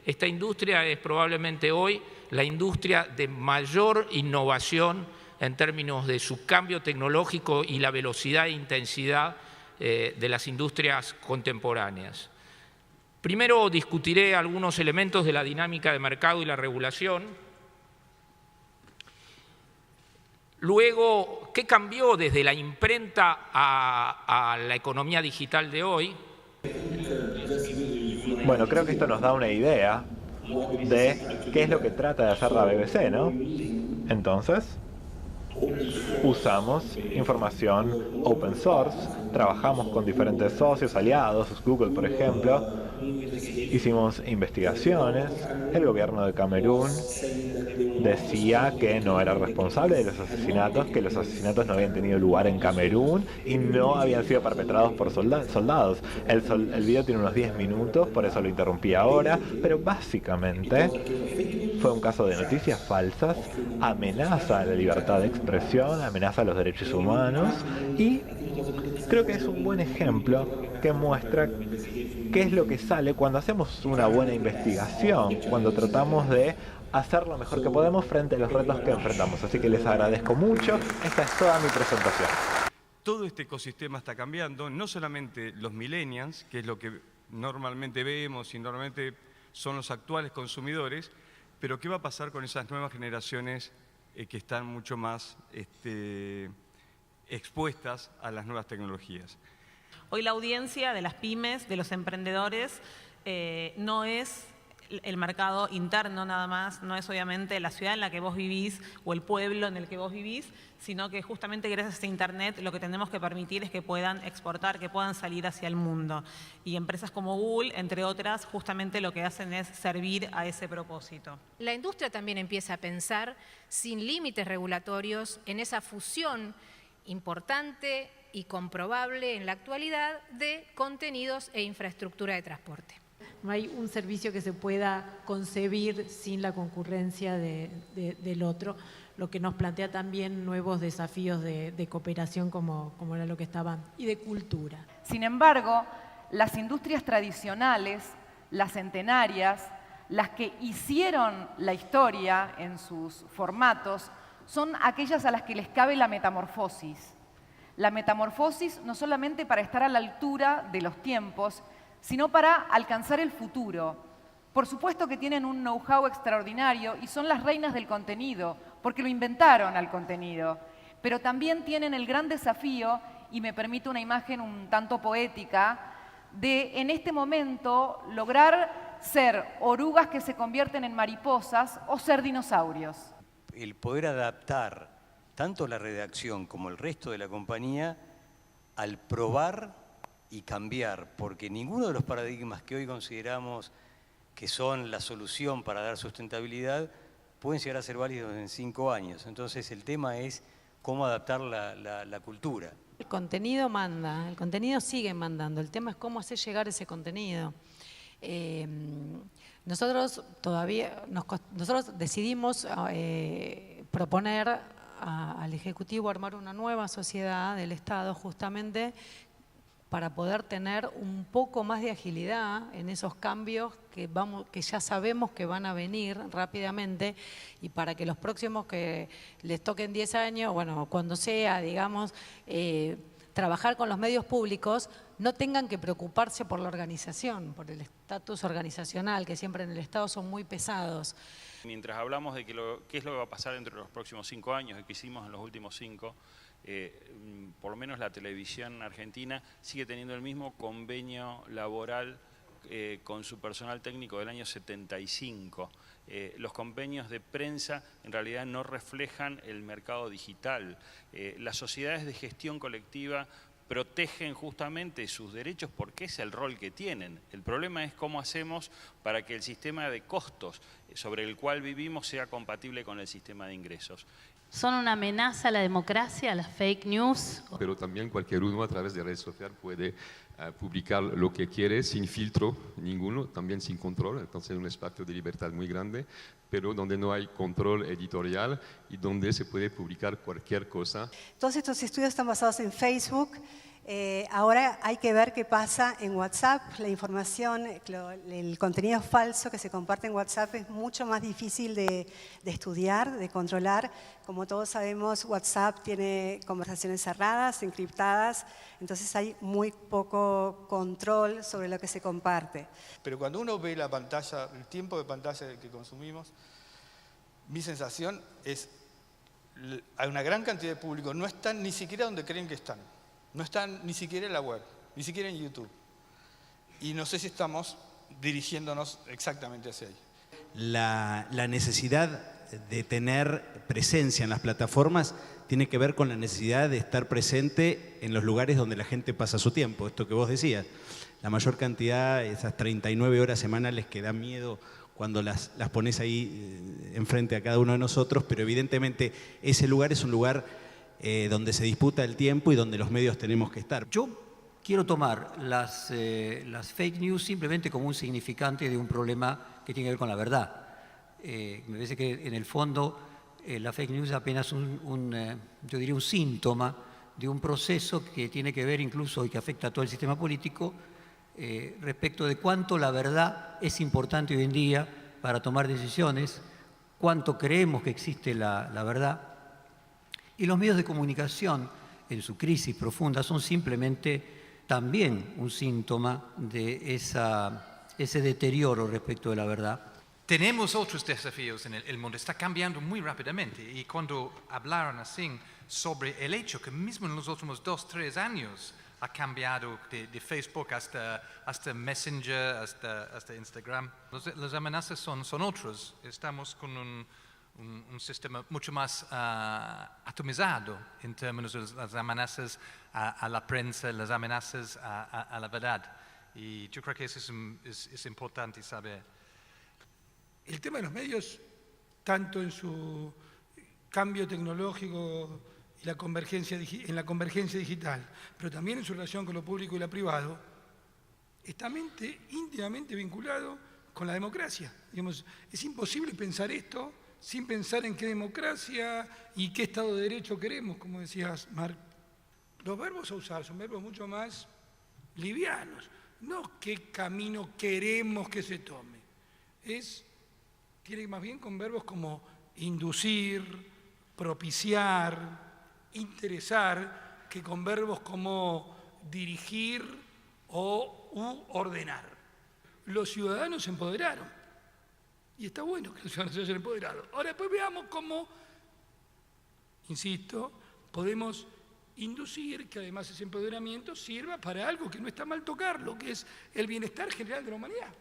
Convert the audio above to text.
esta industria es probablemente hoy la industria de mayor innovación en términos de su cambio tecnológico y la velocidad e intensidad de las industrias contemporáneas. Primero discutiré algunos elementos de la dinámica de mercado y la regulación. Luego, ¿qué cambió desde la imprenta a la economía digital de hoy? Bueno, creo que esto nos da una idea de qué es lo que trata de hacer la BBC, ¿no? Entonces, usamos información open source, trabajamos con diferentes socios, aliados, Google por ejemplo, hicimos investigaciones, el gobierno de Camerún decía que no era responsable de los asesinatos, que los asesinatos no habían tenido lugar en Camerún y no habían sido perpetrados por soldados. El video tiene unos 10 minutos, por eso lo interrumpí ahora, pero básicamente fue un caso de noticias falsas, amenaza a la libertad de expresión, amenaza a los derechos humanos y creo que es un buen ejemplo que muestra qué es lo que sale cuando hacemos una buena investigación, cuando tratamos de hacer lo mejor que podemos frente a los retos que enfrentamos. Así que les agradezco mucho. Esta es toda mi presentación. Todo este ecosistema está cambiando, no solamente los millennials, que es lo que normalmente vemos y normalmente son los actuales consumidores, pero ¿qué va a pasar con esas nuevas generaciones que están mucho más expuestas a las nuevas tecnologías? Hoy la audiencia de las pymes, de los emprendedores, no es el mercado interno nada más, no es obviamente la ciudad en la que vos vivís o el pueblo en el que vos vivís, sino que justamente gracias a Internet lo que tenemos que permitir es que puedan exportar, que puedan salir hacia el mundo. Y empresas como Google, entre otras, justamente lo que hacen es servir a ese propósito. La industria también empieza a pensar sin límites regulatorios en esa fusión importante y comprobable en la actualidad de contenidos e infraestructura de transporte. No hay un servicio que se pueda concebir sin la concurrencia del otro, lo que nos plantea también nuevos desafíos de cooperación como era lo que estaban, y de cultura. Sin embargo, las industrias tradicionales, las centenarias, las que hicieron la historia en sus formatos, son aquellas a las que les cabe la metamorfosis. La metamorfosis no solamente para estar a la altura de los tiempos, sino para alcanzar el futuro. Por supuesto que tienen un know-how extraordinario y son las reinas del contenido, porque lo inventaron al contenido. Pero también tienen el gran desafío, y me permito una imagen un tanto poética, de en este momento lograr ser orugas que se convierten en mariposas o ser dinosaurios. El poder adaptar tanto la redacción como el resto de la compañía al probar y cambiar, porque ninguno de los paradigmas que hoy consideramos que son la solución para dar sustentabilidad pueden llegar a ser válidos en 5 años. Entonces el tema es cómo adaptar la cultura. El contenido manda, el contenido sigue mandando, el tema es cómo hacer llegar ese contenido. Nosotros decidimos proponer al Ejecutivo armar una nueva sociedad del Estado justamente para poder tener un poco más de agilidad en esos cambios que ya sabemos que van a venir rápidamente, y para que los próximos que les toquen 10 años, bueno, cuando sea, digamos, trabajar con los medios públicos, no tengan que preocuparse por la organización, por el estatus organizacional, que siempre en el Estado son muy pesados. Mientras hablamos de qué es lo que va a pasar dentro de los próximos 5 años y que hicimos en los últimos 5, por lo menos la televisión argentina sigue teniendo el mismo convenio laboral con su personal técnico del año 75. Los convenios de prensa en realidad no reflejan el mercado digital. Las sociedades de gestión colectiva protegen justamente sus derechos porque es el rol que tienen. El problema es cómo hacemos para que el sistema de costos sobre el cual vivimos sea compatible con el sistema de ingresos. Son una amenaza a la democracia, a las fake news. Pero también cualquier uno a través de redes sociales puede publicar lo que quiere sin filtro ninguno, también sin control. Entonces es un espacio de libertad muy grande, pero donde no hay control editorial y donde se puede publicar cualquier cosa. Todos estos estudios están basados en Facebook Ahora hay que ver qué pasa en WhatsApp. La información, el contenido falso que se comparte en WhatsApp es mucho más difícil de estudiar, de controlar. Como todos sabemos, WhatsApp tiene conversaciones cerradas, encriptadas, entonces hay muy poco control sobre lo que se comparte. Pero cuando uno ve la pantalla, el tiempo de pantalla que consumimos, mi sensación es que hay una gran cantidad de público, no están ni siquiera donde creen que están. No están ni siquiera en la web, ni siquiera en YouTube. Y no sé si estamos dirigiéndonos exactamente hacia ahí. La necesidad de tener presencia en las plataformas tiene que ver con la necesidad de estar presente en los lugares donde la gente pasa su tiempo. Esto que vos decías, la mayor cantidad, esas 39 horas semanales que da miedo cuando las pones ahí enfrente a cada uno de nosotros, pero evidentemente ese lugar es un lugar donde se disputa el tiempo y donde los medios tenemos que estar. Yo quiero tomar las fake news simplemente como un significante de un problema que tiene que ver con la verdad. Me parece que en el fondo la fake news es apenas yo diría un síntoma de un proceso que tiene que ver incluso y que afecta a todo el sistema político respecto de cuánto la verdad es importante hoy en día para tomar decisiones, cuánto creemos que existe la verdad. Y los medios de comunicación, en su crisis profunda, son simplemente también un síntoma de ese deterioro respecto de la verdad. Tenemos otros desafíos en el mundo, está cambiando muy rápidamente. Y cuando hablaron así sobre el hecho que mismo en los últimos 2 o 3 años ha cambiado de Facebook hasta Messenger, hasta Instagram, las amenazas son otras. Estamos con un sistema mucho más atomizado en términos de las amenazas a la prensa, las amenazas a la verdad. Y yo creo que eso es importante saber. El tema de los medios, tanto en su cambio tecnológico y en la convergencia digital, pero también en su relación con lo público y lo privado, está íntimamente vinculado con la democracia. Digamos, es imposible pensar esto sin pensar en qué democracia y qué Estado de Derecho queremos, como decías, Marc. Los verbos a usar son verbos mucho más livianos, no qué camino queremos que se tome. Tiene más bien con verbos como inducir, propiciar, interesar, que con verbos como dirigir u ordenar. Los ciudadanos se empoderaron. Y está bueno que los ciudadanos se hayan empoderado. Ahora después veamos cómo, insisto, podemos inducir que además ese empoderamiento sirva para algo que no está mal tocarlo, que es el bienestar general de la humanidad.